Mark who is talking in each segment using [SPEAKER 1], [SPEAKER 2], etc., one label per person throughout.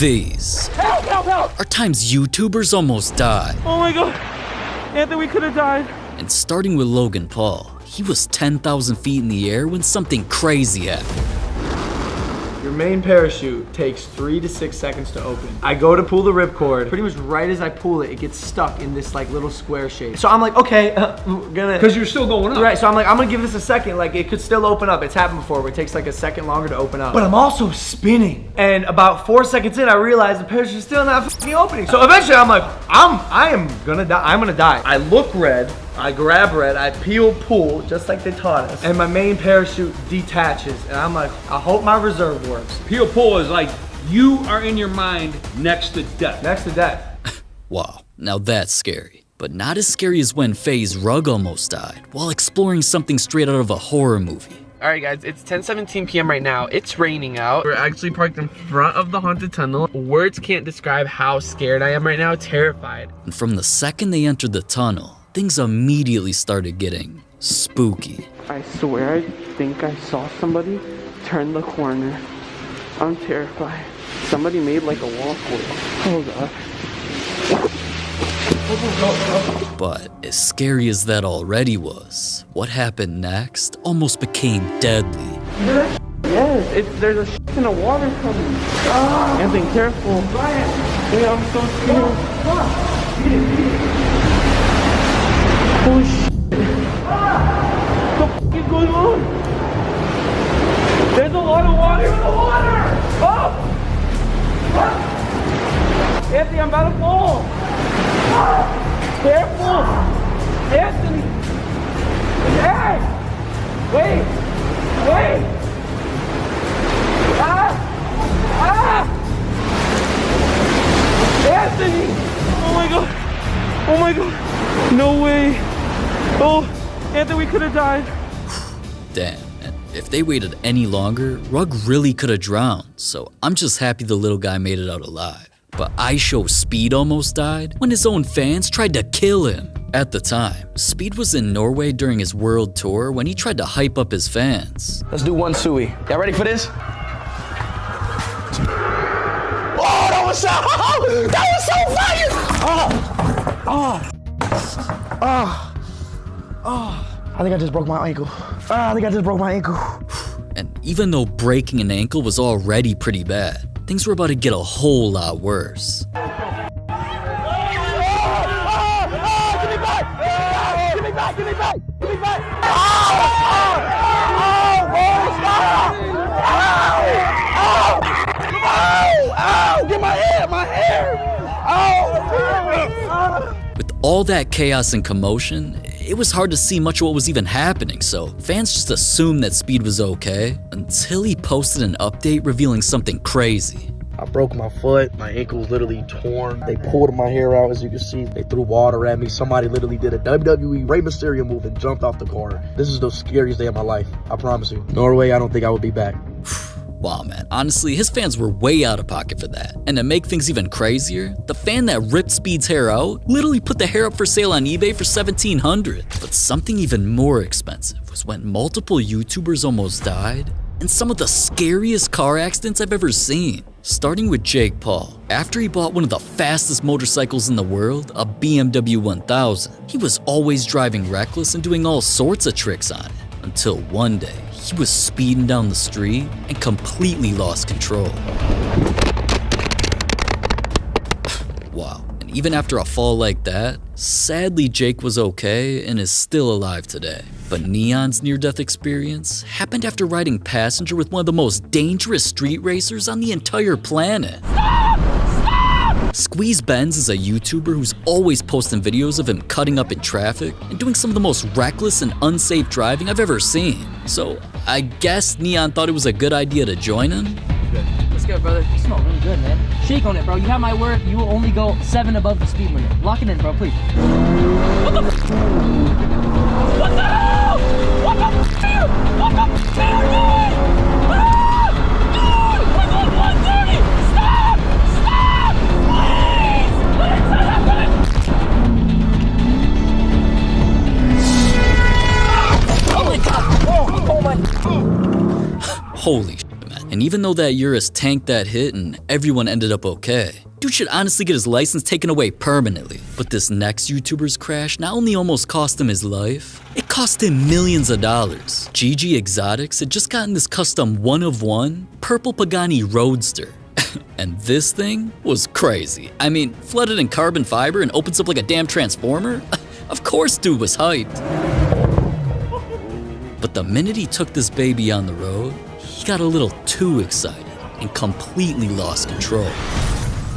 [SPEAKER 1] these are times YouTubers almost died.
[SPEAKER 2] Oh my god, Anthony, we could have died.
[SPEAKER 1] And starting with Logan Paul, he was 10,000 feet in the air when something crazy happened.
[SPEAKER 3] Your main parachute takes 3 to 6 seconds to open. I go to pull the ripcord. Pretty much right as I pull it, it gets stuck in this like little square shape. So I'm like, okay, we're gonna...
[SPEAKER 4] Because you're still going up.
[SPEAKER 3] Right, so I'm like, I'm gonna give this a second. Like, it could still open up. It's happened before where it takes like a second longer to open up. But I'm also spinning. And about 4 seconds in, I realize the parachute's still not f***ing opening. So eventually I'm like, I am gonna die. I'm gonna die. I look red. I grab red, I peel, pull, just like they taught us, and my main parachute detaches, and I'm like, I hope my reserve works.
[SPEAKER 4] Peel pull is like, you are in your mind next to death.
[SPEAKER 3] Next to death.
[SPEAKER 1] Wow, now that's scary. But not as scary as when Faye's rug almost died while exploring something straight out of a horror movie.
[SPEAKER 2] Alright guys, it's 10:17 p.m. right now. It's raining out. We're actually parked in front of the haunted tunnel. Words can't describe how scared I am right now, terrified.
[SPEAKER 1] And from the second they entered the tunnel, things immediately started getting spooky.
[SPEAKER 2] I swear I think I saw somebody turn the corner. I'm terrified. Somebody made like a walkway. Hold up.
[SPEAKER 1] But as scary as that already was, what happened next almost became deadly.
[SPEAKER 2] Yes, there's a shit in the water coming. Anthony, careful. Yeah, I'm so scared. Holy shit. What the f is going on? There's a lot of water in the water! Oh! Anthony, I'm about to fall! Careful! Anthony! Hey! Wait! Wait! Anthony! Oh my god! Oh my god! No way! Oh, Anthony, we could have died.
[SPEAKER 1] Damn, and if they waited any longer, Rug really could have drowned, so I'm just happy the little guy made it out alive. But iShow Speed almost died when his own fans tried to kill him. At the time, Speed was in Norway during his world tour when he tried to hype up his fans.
[SPEAKER 5] Let's do one Sui. Y'all ready for this? Oh, that was so fire! I think I just broke my ankle.
[SPEAKER 1] And even though breaking an ankle was already pretty bad, things were about to get a whole lot worse.
[SPEAKER 5] Give me back! Get my hair!
[SPEAKER 1] With all that chaos and commotion, it was hard to see much of what was even happening, so fans just assumed that Speed was okay until he posted an update revealing something crazy.
[SPEAKER 5] I broke my foot, my ankle was literally torn. They pulled my hair out, as you can see. They threw water at me. Somebody literally did a WWE Rey Mysterio move and jumped off the car. This is the scariest day of my life, I promise you. Norway, I don't think I would be back.
[SPEAKER 1] Wow, man, honestly, his fans were way out of pocket for that. And to make things even crazier, the fan that ripped Speed's hair out literally put the hair up for sale on eBay for $1,700. But something even more expensive was when multiple YouTubers almost died in some of the scariest car accidents I've ever seen. Starting with Jake Paul. After he bought one of the fastest motorcycles in the world, a BMW 1000, he was always driving reckless and doing all sorts of tricks on it. Until one day, he was speeding down the street and completely lost control. Wow, and even after a fall like that, sadly Jake was okay and is still alive today. But Neon's near-death experience happened after riding passenger with one of the most dangerous street racers on the entire planet. Squeeze Benz is a YouTuber who's always posting videos of him cutting up in traffic and doing some of the most reckless and unsafe driving I've ever seen. So I guess Neon thought it was a good idea to join him.
[SPEAKER 6] Let's go, brother. You smell really good, man. Shake on it, bro. You have my word. You will only go 7 above the speed limit. Lock it in, bro, please. What the f***? What the hell? What the f*** are you? What the f*** are you doing? We're going 130! Stop! Stop! Please! Let it Oh my god! Oh my...
[SPEAKER 1] Holy shit, man. And even though that Urus tanked that hit and everyone ended up okay, dude should honestly get his license taken away permanently. But this next YouTuber's crash not only almost cost him his life, it cost him millions of dollars. GG Exotics had just gotten this custom 1-of-1 purple Pagani Roadster. And this thing was crazy. I mean, flooded in carbon fiber and opens up like a damn transformer? Of course dude was hyped. But the minute he took this baby on the road, he got a little too excited and completely lost control.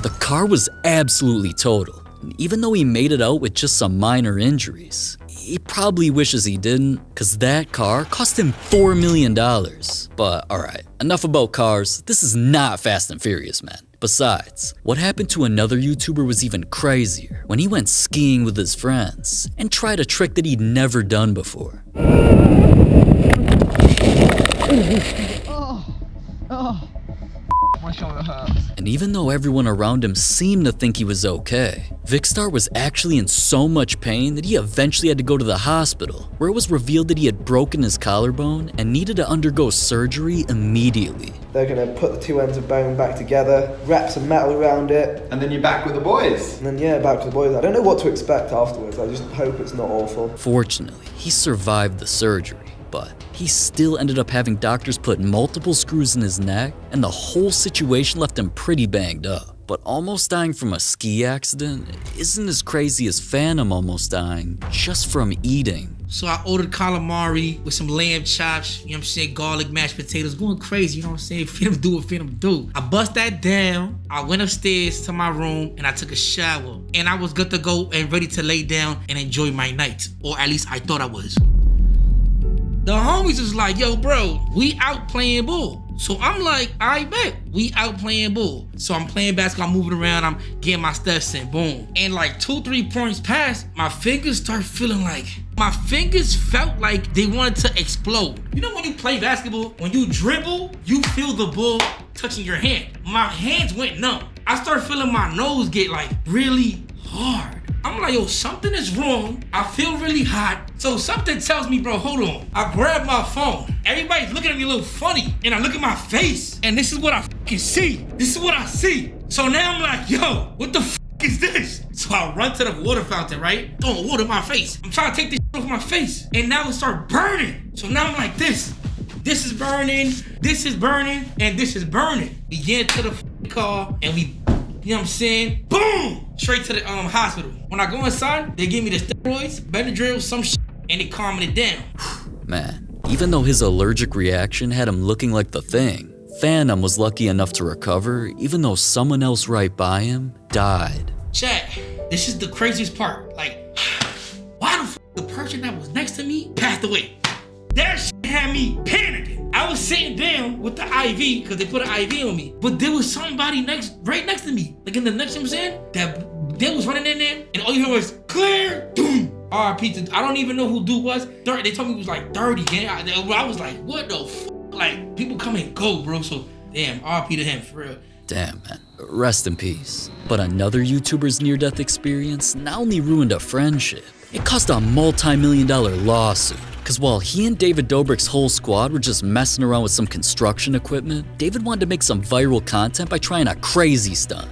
[SPEAKER 1] The car was absolutely totaled. And even though he made it out with just some minor injuries, he probably wishes he didn't, cause that car cost him $4 million. But alright, enough about cars. This is not Fast and Furious, man. Besides, what happened to another YouTuber was even crazier when he went skiing with his friends and tried a trick that he'd never done before. And even though everyone around him seemed to think he was okay, Vicstar was actually in so much pain that he eventually had to go to the hospital, where it was revealed that he had broken his collarbone and needed to undergo surgery immediately.
[SPEAKER 7] They're gonna put the two ends of bone back together, wrap some metal around it.
[SPEAKER 3] And then you're back with the boys.
[SPEAKER 7] And then yeah, back to the boys. I don't know what to expect afterwards. I just hope it's not awful.
[SPEAKER 1] Fortunately, he survived the surgery, but he still ended up having doctors put multiple screws in his neck, and the whole situation left him pretty banged up. But almost dying from a ski accident isn't as crazy as Phantom almost dying just from eating.
[SPEAKER 8] So I ordered calamari with some lamb chops, you know what I'm saying, garlic, mashed potatoes, going crazy, you know what I'm saying, Phantom do what Phantom do. I bust that down, I went upstairs to my room and I took a shower. And I was good to go and ready to lay down and enjoy my night. Or at least I thought I was. The homies was like, yo bro, we out playing ball. So I'm like, I bet we out playing ball. So I'm playing basketball, I'm moving around, I'm getting my steps in, boom. And like 2-3 points past, my fingers start feeling like, my fingers felt like they wanted to explode. You know when you play basketball, when you dribble, you feel the ball touching your hand. My hands went numb. I start feeling my nose get like really hard. I'm like, yo, something is wrong. I feel really hot. So something tells me, bro, hold on. I grab my phone. Everybody's looking at me a little funny. And I look at my face. And this is what I fucking see. This is what I see. So now I'm like, yo, what the fuck is this? So I run to the water fountain, right? Throwing water in my face. I'm trying to take this off my face. And now it starts burning. So now I'm like this. This is burning, this is burning, and this is burning. We get to the car and we, you know what I'm saying? Boom! Straight to the hospital. When I go inside, they give me the steroids, Benadryl, some shit, and they calming it down.
[SPEAKER 1] Man, even though his allergic reaction had him looking like the Thing, Phantom was lucky enough to recover, even though someone else right by him died.
[SPEAKER 8] Chat, this is the craziest part. Like, why the f the person that was next to me passed away? That shit had me panicking. I was sitting down with the IV, because they put an IV on me. But there was somebody right next to me. Like in the next, you know what I'm saying? That they was running in there, and all you heard was, clear, doom. RIP to, I don't even know who dude was. 30, they told me he was like 30, gang. I was like, what the f? Like, people come and go, bro. So, damn, RIP to him, for real.
[SPEAKER 1] Damn, man. Rest in peace. But another YouTuber's near-death experience not only ruined a friendship, it caused a multi-million-dollar lawsuit. Cause while he and David Dobrik's whole squad were just messing around with some construction equipment, David wanted to make some viral content by trying a crazy stunt.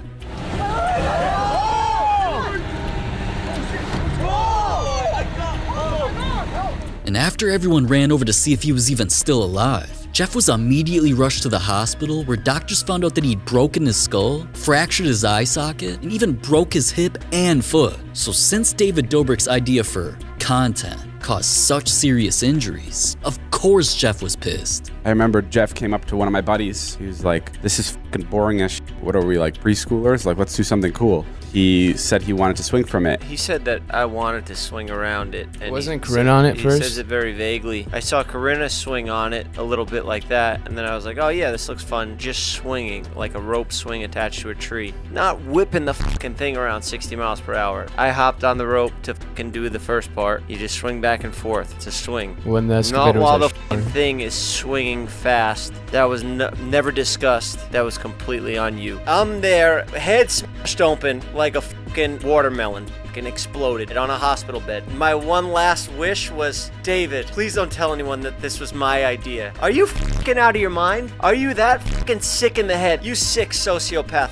[SPEAKER 1] And after everyone ran over to see if he was even still alive, Jeff was immediately rushed to the hospital where doctors found out that he'd broken his skull, fractured his eye socket, and even broke his hip and foot. So since David Dobrik's idea for content caused such serious injuries, of course Jeff was pissed.
[SPEAKER 9] I remember Jeff came up to one of my buddies. He was like, this is fucking boring as shit. What are we, like preschoolers? Like, let's do something cool. He said he wanted to swing from it.
[SPEAKER 10] He said that I wanted to swing around it. And
[SPEAKER 2] Wasn't Corinna on it first?
[SPEAKER 10] He says it very vaguely. I saw Corinna swing on it a little bit like that, and then I was like, oh yeah, this looks fun. Just swinging, like a rope swing attached to a tree. Not whipping the fucking thing around 60 miles per hour. I hopped on the rope to fucking do the first part. You just swing back and forth. It's a swing.
[SPEAKER 2] When the
[SPEAKER 10] Not while the fucking thing is swinging fast. That was never discussed. That was completely on you. I'm there, head smashed open like a fucking watermelon fucking exploded on a hospital bed. My one last wish was, David, please don't tell anyone that this was my idea. Are you fucking out of your mind? Are you that fucking sick in the head? You sick sociopath.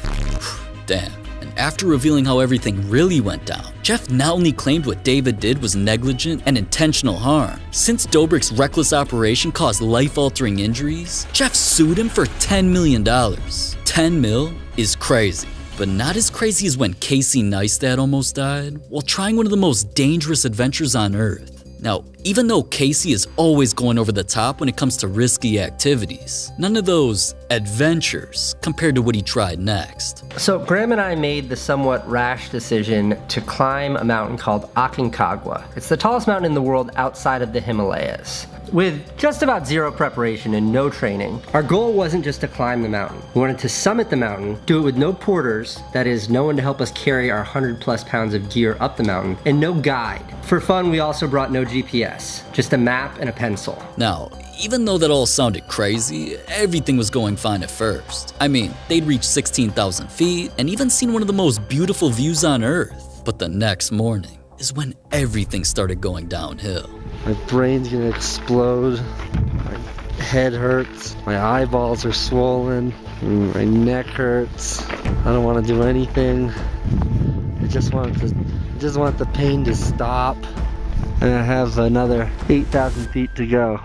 [SPEAKER 1] Damn. After revealing how everything really went down, Jeff not only claimed what David did was negligent and intentional harm. Since Dobrik's reckless operation caused life-altering injuries, Jeff sued him for $10 million. 10 mil is crazy, but not as crazy as when Casey Neistat almost died while trying one of the most dangerous adventures on Earth. Now, even though Casey is always going over the top when it comes to risky activities, none of those adventures compared to what he tried next.
[SPEAKER 6] So Graham and I made the somewhat rash decision to climb a mountain called Aconcagua. It's the tallest mountain in the world outside of the Himalayas. With just about zero preparation and no training, our goal wasn't just to climb the mountain. We wanted to summit the mountain, do it with no porters, that is, no one to help us carry our 100+ pounds of gear up the mountain, and no guide. For fun, we also brought no GPS, just a map and a pencil.
[SPEAKER 1] Now, even though that all sounded crazy, everything was going fine at first. I mean, they'd reached 16,000 feet and even seen one of the most beautiful views on Earth. But the next morning is when everything started going downhill.
[SPEAKER 7] My brain's gonna explode. My head hurts. My eyeballs are swollen. My neck hurts. I don't want to do anything. I just want the pain to stop. And I have another 8,000 feet to go.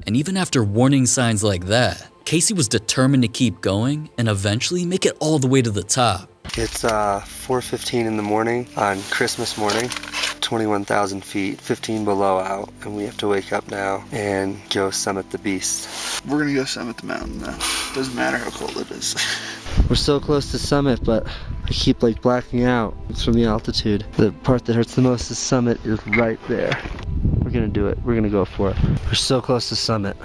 [SPEAKER 1] And even after warning signs like that, Casey was determined to keep going and eventually make it all the way to the top.
[SPEAKER 7] It's 4:15 in the morning on Christmas morning. 21,000 feet, 15 below out, and we have to wake up now and go summit the beast.
[SPEAKER 11] We're gonna go summit the mountain now. Doesn't matter how cold it is.
[SPEAKER 7] We're so close to summit, but I keep like blacking out. It's from the altitude. The part that hurts the most is summit is right there. We're gonna do it. We're gonna go for it. We're so close to summit.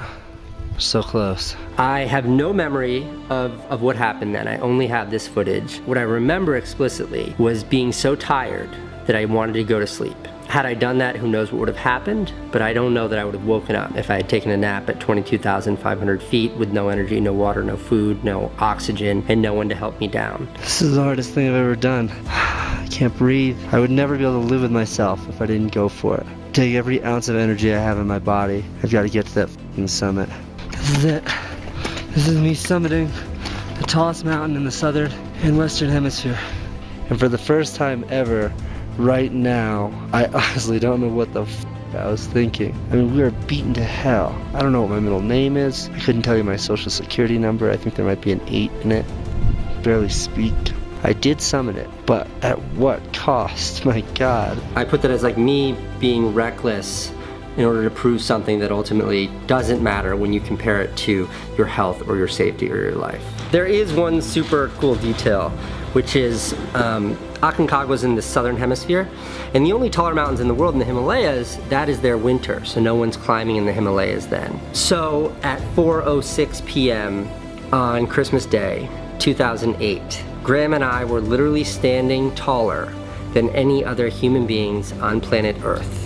[SPEAKER 7] We're so close.
[SPEAKER 6] I have no memory of what happened then. I only have this footage. What I remember explicitly was being so tired that I wanted to go to sleep. Had I done that, who knows what would have happened, but I don't know that I would have woken up if I had taken a nap at 22,500 feet with no energy, no water, no food, no oxygen, and no one to help me down.
[SPEAKER 7] This is the hardest thing I've ever done. I can't breathe. I would never be able to live with myself if I didn't go for it. Take every ounce of energy I have in my body. I've got to get to that f***ing summit. This is it. This is me summiting the tallest mountain in the southern and western hemisphere. And for the first time ever, right now, I honestly don't know what the f*** I was thinking. I mean, we are beaten to hell. I don't know what my middle name is. I couldn't tell you my social security number. I think there might be an 8 in it. Barely speak. I did summit it, but at what cost? My God.
[SPEAKER 6] I put that as like me being reckless in order to prove something that ultimately doesn't matter when you compare it to your health or your safety or your life. There is one super cool detail, which is Aconcagua's in the southern hemisphere, and the only taller mountains in the world in the Himalayas, that is their winter, so no one's climbing in the Himalayas then. So at 4:06 p.m. on Christmas Day, 2008, Graham and I were literally standing taller than any other human beings on planet Earth.